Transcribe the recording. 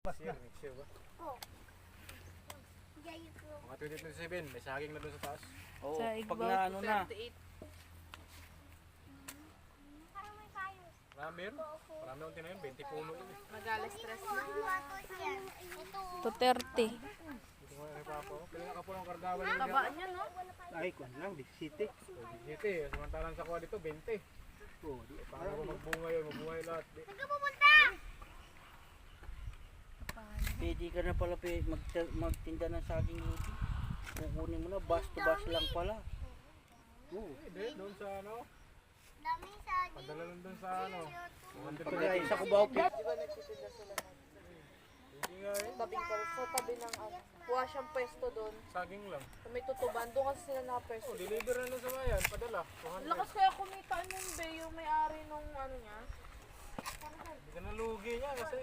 Next year ba? Oh. Gaya ko. Mga 2027, may saging na doon sa taas. Oo, Sa pag Igbaw, na ano na. 38. Parang may kayo. Marami yun. Marami akong tinayin, 20 puno yun eh. Mag-alas-stress na. Ito. To 30. Hindi ko nga pa ako. Kaya nakapulang kardawan yun. Taba niya, no? Ay, kung lang, di city. Dito eh, samantalang sa kuha dito, 20. Oo, di. Paano ko magbunga yun, mabuhay lahat. Saan ka pupunta? Pwede ka na pala magtinda ng saging dito. Kukunin mo na, bus to bus lang pala. Oo. Hindi, doon sa ano, Daming saging. padala lang doon sa ano. Pagka sa Cubao, Di ba nagtitinda sila ng Hindi nga eh, sa tabi ng ano? Kuha siyang pwesto doon. saging lang. Sa may tutuban, doon kasi sila nakapwesto. Oh, deliver na lang sa bayan, padala. Lakas kaya kumita nun, be, yung may-ari nung ano niya. Hindi ka nalugi niya kasi